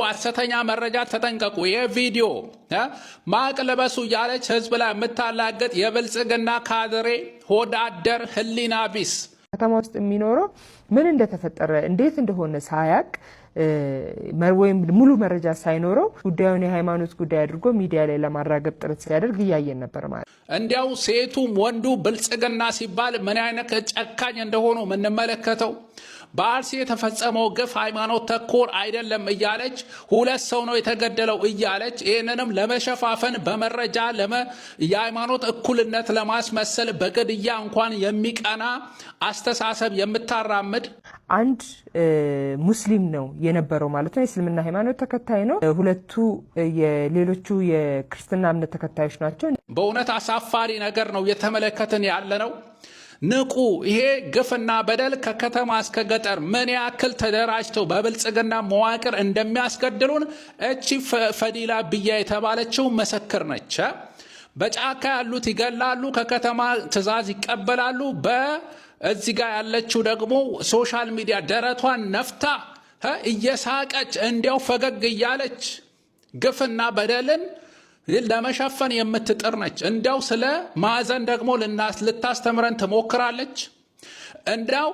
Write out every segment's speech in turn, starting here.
ሐሰተኛ መረጃ ተጠንቀቁ። የቪዲዮ ማቅለበሱ ያለች ህዝብ ላይ የምታላገጥ የብልጽግና ካድሬ ሆዳደር ህሊና ቢስ ከተማ ውስጥ የሚኖረው ምን እንደተፈጠረ እንዴት እንደሆነ ሳያቅ ወይም ሙሉ መረጃ ሳይኖረው ጉዳዩን የሃይማኖት ጉዳይ አድርጎ ሚዲያ ላይ ለማራገብ ጥረት ሲያደርግ እያየን ነበር ማለት። እንዲያው ሴቱም ወንዱ ብልጽግና ሲባል ምን አይነት ጨካኝ እንደሆኑ የምንመለከተው በአርሲ የተፈጸመው ግፍ ሃይማኖት ተኮር አይደለም እያለች ሁለት ሰው ነው የተገደለው እያለች ይህንንም ለመሸፋፈን በመረጃ የሃይማኖት እኩልነት ለማስመሰል በግድያ እንኳን የሚቀና አስተሳሰብ የምታራምድ አንድ ሙስሊም ነው የነበረው ማለት ነው። የእስልምና ሃይማኖት ተከታይ ነው። ሁለቱ የሌሎቹ የክርስትና እምነት ተከታዮች ናቸው። በእውነት አሳፋሪ ነገር ነው የተመለከትን ያለ ነው። ንቁ! ይሄ ግፍና በደል ከከተማ እስከ ገጠር ምን ያክል ተደራጅተው በብልጽግና መዋቅር እንደሚያስገድሉን እቺ ፈዲላ ብያ የተባለችው መሰክር ነች። በጫካ ያሉት ይገላሉ፣ ከከተማ ትዕዛዝ ይቀበላሉ። በዚህ ጋር ያለችው ደግሞ ሶሻል ሚዲያ ደረቷን ነፍታ እየሳቀች እንዲያው ፈገግ እያለች ግፍና በደልን ለመሸፈን የምትጥር ነች። እንዲያው ስለ ማዕዘን ደግሞ ልታስተምረን ትሞክራለች። እንዲያው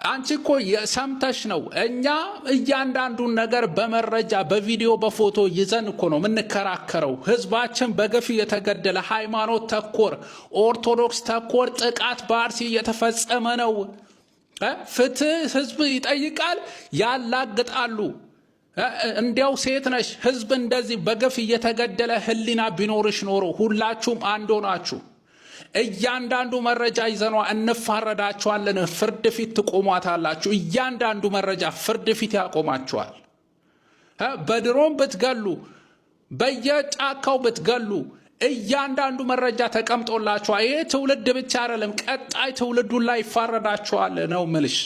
አንቺ እኮ ሰምተሽ ነው። እኛ እያንዳንዱን ነገር በመረጃ በቪዲዮ በፎቶ ይዘን እኮ ነው የምንከራከረው። ህዝባችን በግፍ የተገደለ ሃይማኖት ተኮር ኦርቶዶክስ ተኮር ጥቃት በአርሲ እየተፈጸመ ነው። ፍትህ ህዝብ ይጠይቃል፣ ያላግጣሉ። እንዲያው ሴት ነሽ፣ ህዝብ እንደዚህ በግፍ እየተገደለ ህሊና ቢኖርሽ ኖሮ ሁላችሁም አንድ ሆናችሁ እያንዳንዱ መረጃ ይዘኗ እንፋረዳችኋለን፣ ፍርድ ፊት ትቆሟታላችሁ። እያንዳንዱ መረጃ ፍርድ ፊት ያቆማችኋል። በድሮም ብትገሉ በየጫካው ብትገሉ እያንዳንዱ መረጃ ተቀምጦላችኋል። ይሄ ትውልድ ብቻ አይደለም፣ ቀጣይ ትውልዱን ላይ ይፋረዳችኋል ነው ምልሽ።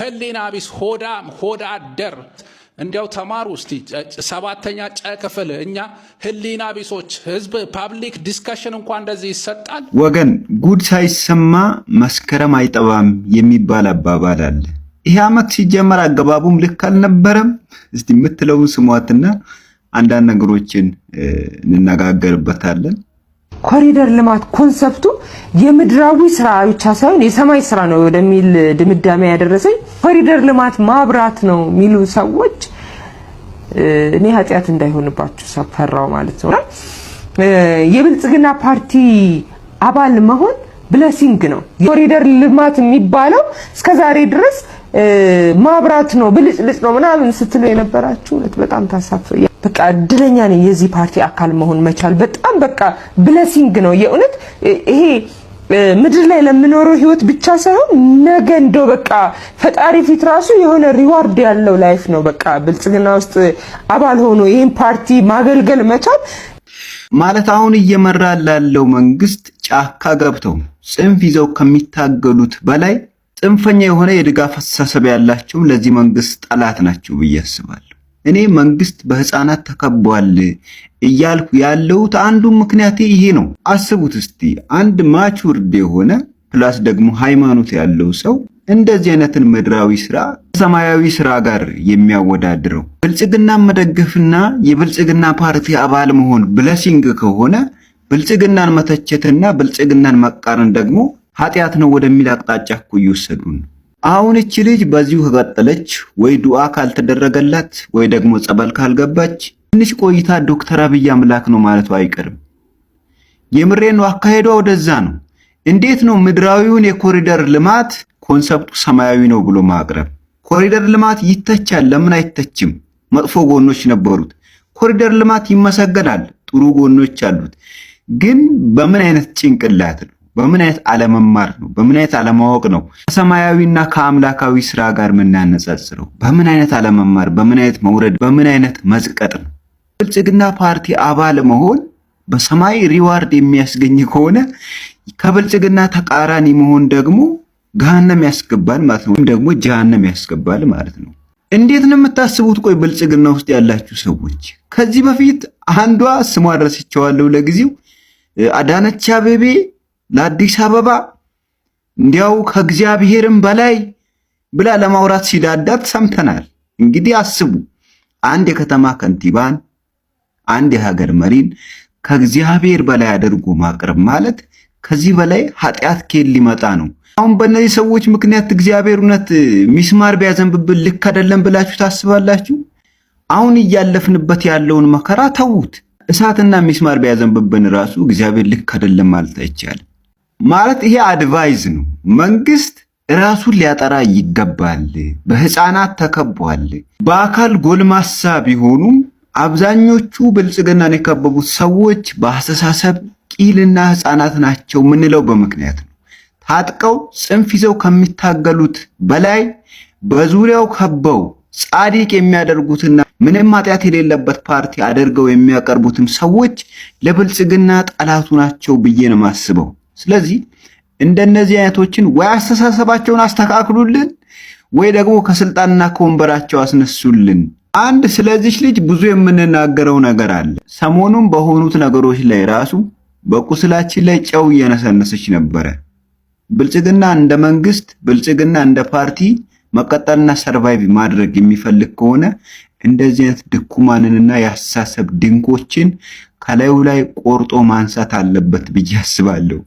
ህሊና ቢስ ሆዳም ሆዳደር እንዲያው ተማሩ እስቲ 7ኛ ጨ ክፍል። እኛ ህሊና ቢሶች ህዝብ ፓብሊክ ዲስከሽን እንኳን እንደዚህ ይሰጣል? ወገን ጉድ ሳይሰማ መስከረም አይጠባም የሚባል አባባል አለ። ይሄ አመት ሲጀመር አገባቡም ልክ አልነበረም። እስቲ የምትለውን ስሟትና አንዳንድ ነገሮችን እንነጋገርበታለን። ኮሪደር ልማት ኮንሰፕቱ የምድራዊ ስራ ብቻ ሳይሆን የሰማይ ስራ ነው ወደሚል ድምዳሜ ያደረሰኝ ኮሪደር ልማት ማብራት ነው የሚሉ ሰዎች እኔ ኃጢአት እንዳይሆንባችሁ ሰፈራው ማለት ነው። የብልጽግና ፓርቲ አባል መሆን ብለሲንግ ነው። የኮሪደር ልማት የሚባለው እስከዛሬ ድረስ ማብራት ነው ብልጭልጭ ነው ምናምን ስትሉ የነበራችሁ በጣም ታሳፍሩ። በቃ እድለኛ ነኝ የዚህ ፓርቲ አካል መሆን መቻል በጣም በቃ ብለሲንግ ነው የእውነት። ይሄ ምድር ላይ ለምኖረው ህይወት ብቻ ሳይሆን ነገ እንደው በቃ ፈጣሪ ፊት ራሱ የሆነ ሪዋርድ ያለው ላይፍ ነው። በቃ ብልጽግና ውስጥ አባል ሆኖ ይሄን ፓርቲ ማገልገል መቻል ማለት አሁን እየመራ ላለው መንግስት ጫካ ገብተው ጽንፍ ይዘው ከሚታገሉት በላይ ጽንፈኛ የሆነ የድጋፍ አስተሳሰብ ያላቸው ለዚህ መንግስት ጠላት ናቸው ብዬ አስባለሁ። እኔ መንግስት በህፃናት ተከቧል እያልኩ ያለሁት አንዱ ምክንያት ይሄ ነው። አስቡት እስቲ አንድ ማቹርድ የሆነ ፕላስ ደግሞ ሃይማኖት ያለው ሰው እንደዚህ አይነትን ምድራዊ ስራ ሰማያዊ ስራ ጋር የሚያወዳድረው ብልጽግና መደገፍና የብልጽግና ፓርቲ አባል መሆን ብለሲንግ ከሆነ ብልጽግናን መተቸትና ብልጽግናን መቃረን ደግሞ ኃጢአት ነው ወደሚል አቅጣጫ እኮ እየወሰዱን። አሁን እቺ ልጅ በዚሁ ከቀጠለች ወይ ዱዓ ካልተደረገላት ወይ ደግሞ ጸበል ካልገባች ትንሽ ቆይታ ዶክተር አብይ አምላክ ነው ማለቱ አይቀርም። የምሬን ነው። አካሄዷ ወደዛ ነው። እንዴት ነው ምድራዊውን የኮሪደር ልማት ኮንሰፕቱ ሰማያዊ ነው ብሎ ማቅረብ? ኮሪደር ልማት ይተቻል፣ ለምን አይተችም? መጥፎ ጎኖች ነበሩት። ኮሪደር ልማት ይመሰገናል፣ ጥሩ ጎኖች አሉት። ግን በምን አይነት ጭንቅላት ነው? በምን አይነት አለመማር ነው? በምን አይነት አለማወቅ ነው ከሰማያዊና ከአምላካዊ ስራ ጋር የምናነጻጽረው? በምን አይነት አለመማር፣ በምን አይነት መውረድ፣ በምን አይነት መዝቀጥ ነው? ብልጽግና ፓርቲ አባል መሆን በሰማይ ሪዋርድ የሚያስገኝ ከሆነ ከብልጽግና ተቃራኒ መሆን ደግሞ ገሃነም ያስገባል ማለት ነው፣ ወይም ደግሞ ጀሃነም ያስገባል ማለት ነው። እንዴት ነው የምታስቡት? ቆይ ብልጽግና ውስጥ ያላችሁ ሰዎች ከዚህ በፊት አንዷ ስሟ ረስቼዋለሁ ለጊዜው አዳነች አቤቤ ለአዲስ አበባ እንዲያው ከእግዚአብሔርም በላይ ብላ ለማውራት ሲዳዳት ሰምተናል። እንግዲህ አስቡ አንድ የከተማ ከንቲባን አንድ የሀገር መሪን ከእግዚአብሔር በላይ አድርጎ ማቅረብ ማለት ከዚህ በላይ ኃጢአት ከየት ሊመጣ ነው? አሁን በእነዚህ ሰዎች ምክንያት እግዚአብሔር እውነት ሚስማር ቢያዘንብብን ልክ አይደለም ብላችሁ ታስባላችሁ? አሁን እያለፍንበት ያለውን መከራ ተዉት። እሳትና ሚስማር ቢያዘንብብን ራሱ እግዚአብሔር ልክ አይደለም ማለት አይቻልም። ማለት ይሄ አድቫይዝ ነው። መንግስት ራሱን ሊያጠራ ይገባል። በህፃናት ተከቧል። በአካል ጎልማሳ ቢሆኑም አብዛኞቹ ብልጽግናን የከበቡት ሰዎች በአስተሳሰብ ቂልና ህፃናት ናቸው ምንለው በምክንያት ነው። ታጥቀው ጽንፍ ይዘው ከሚታገሉት በላይ በዙሪያው ከበው ጻድቅ የሚያደርጉትና ምንም ኃጢአት የሌለበት ፓርቲ አድርገው የሚያቀርቡትም ሰዎች ለብልጽግና ጠላቱ ናቸው ብዬ ነው የማስበው። ስለዚህ እንደነዚህ አይነቶችን ወይ አስተሳሰባቸውን አስተካክሉልን ወይ ደግሞ ከስልጣንና ከወንበራቸው አስነሱልን። አንድ ስለዚህ ልጅ ብዙ የምንናገረው ነገር አለ። ሰሞኑን በሆኑት ነገሮች ላይ ራሱ በቁስላችን ላይ ጨው እየነሰነሰች ነበረ። ብልጽግና እንደ መንግስት፣ ብልጽግና እንደ ፓርቲ መቀጠልና ሰርቫይቭ ማድረግ የሚፈልግ ከሆነ እንደዚህ አይነት ድኩማንንና የአስተሳሰብ ድንቆችን ከላዩ ላይ ቆርጦ ማንሳት አለበት ብዬ አስባለሁ።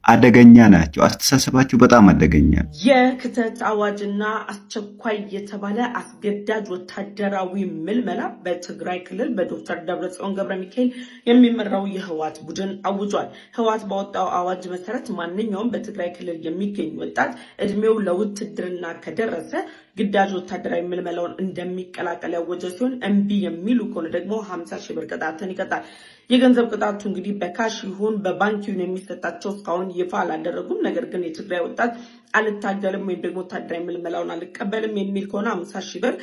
አደገኛ ናቸው። አስተሳሰባቸው በጣም አደገኛ። የክተት አዋጅና አስቸኳይ የተባለ አስገዳጅ ወታደራዊ ምልመላ በትግራይ ክልል በዶክተር ደብረጽዮን ገብረ ሚካኤል የሚመራው የህወሓት ቡድን አውጇል። ህወሓት ባወጣው አዋጅ መሰረት ማንኛውም በትግራይ ክልል የሚገኝ ወጣት እድሜው ለውትድርና ከደረሰ ግዳጅ ወታደራዊ ምልመላውን እንደሚቀላቀል ያወጀ ሲሆን እምቢ የሚሉ ከሆነ ደግሞ 50 ሺህ ብር ቅጣትን ይቀጣል። የገንዘብ ቅጣቱ እንግዲህ በካሽ ይሁን በባንክ ይሁን የሚሰጣቸው እስካሁን ይፋ አላደረጉም። ነገር ግን የትግራይ ወጣት አልታገልም ወይም ደግሞ ወታደራዊ ምልመላውን አልቀበልም የሚል ከሆነ 50 ሺህ ብር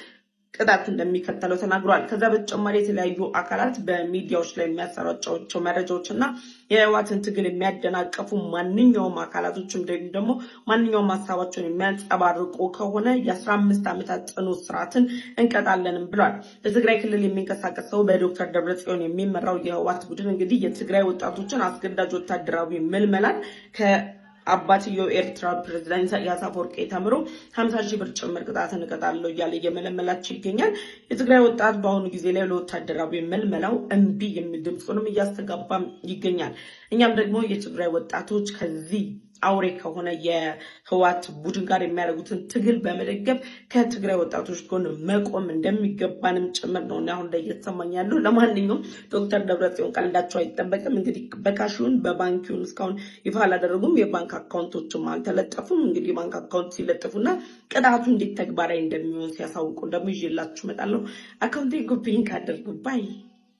ቅጣት እንደሚከተለው ተናግሯል። ከዛ በተጨማሪ የተለያዩ አካላት በሚዲያዎች ላይ የሚያሰራጯቸው መረጃዎችና የህወሓትን ትግል የሚያደናቀፉ ማንኛውም አካላቶችም ደግሞ ማንኛውም ሀሳባቸውን የሚያንጸባርቁ ከሆነ የ15 ዓመታት ጽኑ እስራትን እንቀጣለንም ብሏል። በትግራይ ክልል የሚንቀሳቀሰው በዶክተር ደብረጽዮን የሚመራው የህወሓት ቡድን እንግዲህ የትግራይ ወጣቶችን አስገዳጅ ወታደራዊ ምልመላን አባትየው ኤርትራ ፕሬዝዳንት ኢሳያስ አፈወርቂ ተምሮ 50 ሺህ ብር ጭምር ቅጣትን እቀጣለሁ እያለ እየመለመላቸው ይገኛል። የትግራይ ወጣት በአሁኑ ጊዜ ላይ ለወታደራዊ መልመላው እምቢ የሚል ድምፁንም እያስተጋባ ይገኛል። እኛም ደግሞ የትግራይ ወጣቶች ከዚህ አውሬ ከሆነ የህወሓት ቡድን ጋር የሚያደርጉትን ትግል በመደገፍ ከትግራይ ወጣቶች ጎን መቆም እንደሚገባንም ጭምር ነው አሁን ላይ እየተሰማኝ ያለው። ለማንኛውም ዶክተር ደብረጽዮን ቀልዳቸው አይጠበቅም። እንግዲህ በካሽውን በባንኪውን እስካሁን ይፋ አላደረጉም። የባንክ አካውንቶችም አልተለጠፉም። እንግዲህ ባንክ አካውንት ሲለጥፉና ቅጣቱ እንዴት ተግባራዊ እንደሚሆን ሲያሳውቁ ደግሞ ይዤላችሁ እመጣለሁ። አካውንቴን ኮፒ አድርጉ ባይ።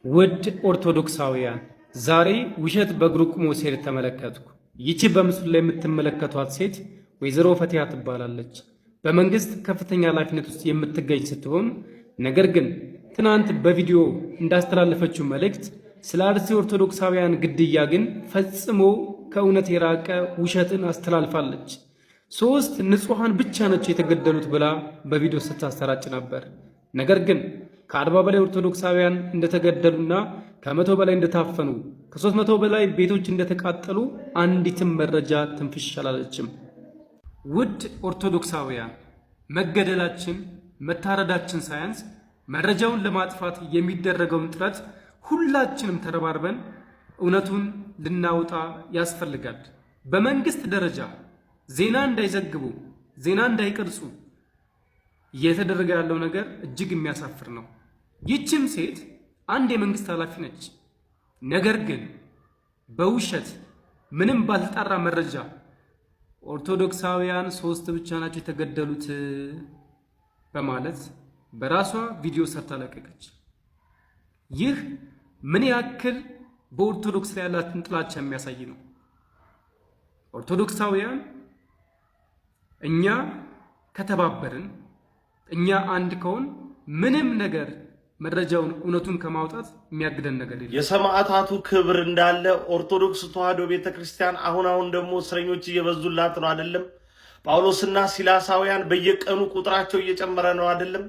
ውድ ኦርቶዶክሳውያን ዛሬ ውሸት በእግሩ ቆሞ ሲሄድ ተመለከትኩ። ይቺ በምስሉ ላይ የምትመለከቷት ሴት ወይዘሮ ፈቲያ ትባላለች። በመንግስት ከፍተኛ ኃላፊነት ውስጥ የምትገኝ ስትሆን ነገር ግን ትናንት በቪዲዮ እንዳስተላለፈችው መልእክት ስለ አርሲ ኦርቶዶክሳውያን ግድያ ግን ፈጽሞ ከእውነት የራቀ ውሸትን አስተላልፋለች። 3 ንጹሃን ብቻ ናቸው የተገደሉት ብላ በቪዲዮ ስታሰራጭ ነበር። ነገር ግን ከ40 በላይ ኦርቶዶክሳውያን እንደተገደሉና ከ100 በላይ እንደታፈኑ ከ300 በላይ ቤቶች እንደተቃጠሉ አንዲትም መረጃ ትንፍሽ አላለችም። ውድ ኦርቶዶክሳውያን መገደላችን መታረዳችን ሳያንስ መረጃውን ለማጥፋት የሚደረገውን ጥረት ሁላችንም ተረባርበን እውነቱን ልናወጣ ያስፈልጋል። በመንግስት ደረጃ ዜና እንዳይዘግቡ ዜና እንዳይቀርጹ እየተደረገ ያለው ነገር እጅግ የሚያሳፍር ነው። ይህችም ሴት አንድ የመንግስት ኃላፊ ነች። ነገር ግን በውሸት ምንም ባልጣራ መረጃ ኦርቶዶክሳውያን 3 ብቻ ናቸው የተገደሉት በማለት በራሷ ቪዲዮ ሰርታ ለቀቀች። ይህ ምን ያክል በኦርቶዶክስ ላይ ያላትን ጥላቻ የሚያሳይ ነው። ኦርቶዶክሳውያን እኛ ከተባበርን እኛ አንድ ከሆን ምንም ነገር መረጃውን እውነቱን ከማውጣት የሚያግደን ነገር የለም። የሰማዕታቱ ክብር እንዳለ ኦርቶዶክስ ተዋሕዶ ቤተክርስቲያን አሁን ደግሞ እስረኞች እየበዙላት ነው አይደለም? ጳውሎስና ሲላሳውያን በየቀኑ ቁጥራቸው እየጨመረ ነው አይደለም?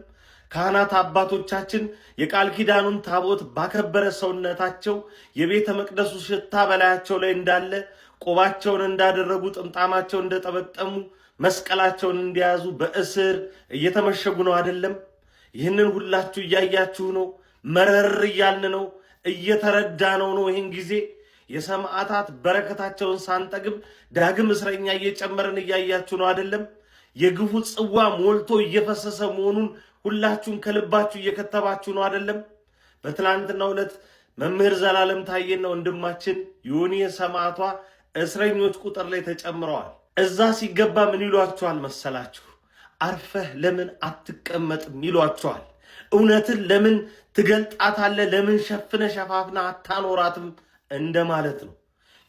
ካህናት አባቶቻችን የቃል ኪዳኑን ታቦት ባከበረ ሰውነታቸው የቤተ መቅደሱ ሽታ በላያቸው ላይ እንዳለ ቆባቸውን እንዳደረጉ ጥምጣማቸውን እንደጠበጠሙ መስቀላቸውን እንዲያዙ በእስር እየተመሸጉ ነው አይደለም? ይህንን ሁላችሁ እያያችሁ ነው። መረር እያልን ነው፣ እየተረዳ ነው። ይህን ጊዜ የሰማዕታት በረከታቸውን ሳንጠግብ ዳግም እስረኛ እየጨመርን እያያችሁ ነው አይደለም? የግፉ ጽዋ ሞልቶ እየፈሰሰ መሆኑን ሁላችሁም ከልባችሁ እየከተባችሁ ነው አይደለም? በትላንትናው ዕለት መምህር ዘላለም ታዬና ወንድማችን ዮኒ ሰማዕቷ እስረኞች ቁጥር ላይ ተጨምረዋል። እዛ ሲገባ ምን ይሏቸዋል መሰላችሁ? አርፈህ ለምን አትቀመጥም ይሏቸዋል። እውነትን ለምን ትገልጣታለህ? ለምን ሸፍነ ሸፋፍና አታኖራትም እንደማለት ነው።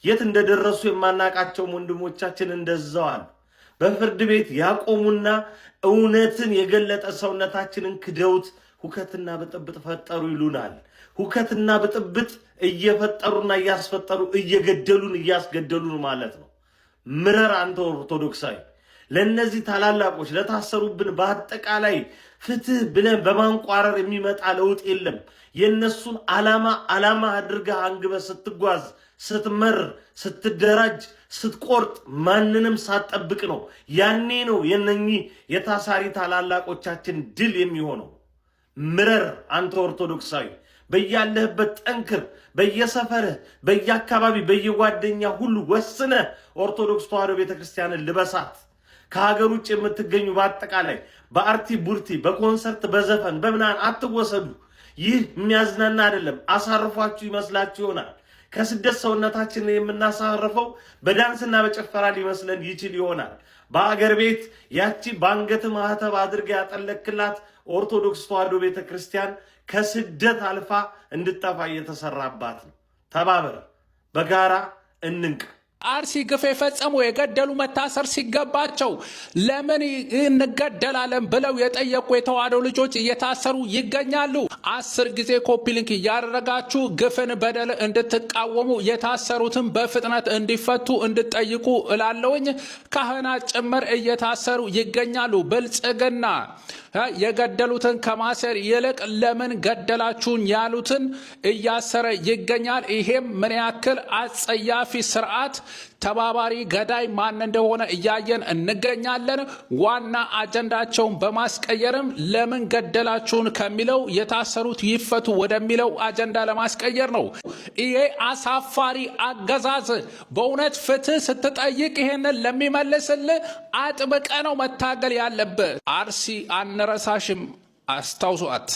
የት እንደደረሱ የማናቃቸው ወንድሞቻችን እንደዛዋል። በፍርድ ቤት ያቆሙና እውነትን የገለጠ ሰውነታችንን ክደውት ሁከትና ብጥብጥ ፈጠሩ ይሉናል። ሁከትና ብጥብጥ እየፈጠሩና እያስፈጠሩ እየገደሉን እያስገደሉን ማለት ነው። ምረር አንተ ኦርቶዶክሳዊ፣ ለነዚህ ታላላቆች ለታሰሩብን በአጠቃላይ ፍትህ ብለን በማንቋረር የሚመጣ ለውጥ የለም። የነሱን ዓላማ አድርገህ አንግበህ ስትጓዝ፣ ስትመር፣ ስትደራጅ፣ ስትቆርጥ ማንንም ሳትጠብቅ ነው። ያኔ ነው የነኚህ የታሳሪ ታላላቆቻችን ድል የሚሆነው። ምረር አንተ ኦርቶዶክሳዊ፣ በያለህበት ጠንክር። በየሰፈርህ፣ በየአካባቢ፣ በየጓደኛ ሁሉ ወስነህ ኦርቶዶክስ ተዋሕዶ ቤተክርስቲያንን ልበሳት። ከሀገር ውጭ የምትገኙ በአጠቃላይ በአርቲ ቡርቲ፣ በኮንሰርት፣ በዘፈን፣ በምናን አትወሰዱ። ይህ የሚያዝናና አይደለም። አሳርፏችሁ ይመስላችሁ ይሆናል። ከስደት ሰውነታችንን የምናሳርፈው በዳንስና በጭፈራ ሊመስለን ይችል ይሆናል። በአገር ቤት ያቺ በአንገት ማህተብ አድርጋ ያጠለክላት ኦርቶዶክስ ተዋሕዶ ቤተክርስቲያን ከስደት አልፋ እንድጠፋ እየተሰራባት ነው። ተባበር፣ በጋራ እንንቅ። አርሲ ግፍ የፈጸሙ የገደሉ መታሰር ሲገባቸው ለምን እንገደላለን ብለው የጠየቁ የተዋሕዶ ልጆች እየታሰሩ ይገኛሉ። 10 ጊዜ ኮፒ ሊንክ እያደረጋችሁ ግፍን በደል እንድትቃወሙ የታሰሩትን በፍጥነት እንዲፈቱ እንድትጠይቁ እላለውኝ። ካህናት ጭምር እየታሰሩ ይገኛሉ። ብልጽግና የገደሉትን ከማሰር ይልቅ ለምን ገደላችሁን ያሉትን እያሰረ ይገኛል። ይሄም ምን ያክል አጸያፊ ስርዓት ተባባሪ ገዳይ ማን እንደሆነ እያየን እንገኛለን። ዋና አጀንዳቸውን በማስቀየርም ለምን ገደላችሁን ከሚለው የታሰሩት ይፈቱ ወደሚለው አጀንዳ ለማስቀየር ነው። ይሄ አሳፋሪ አገዛዝ በእውነት ፍትህ ስትጠይቅ ይሄንን ለሚመልስልህ አጥብቀ ነው መታገል ያለብህ። አርሲ አንረሳሽም፣ አስታውሷት።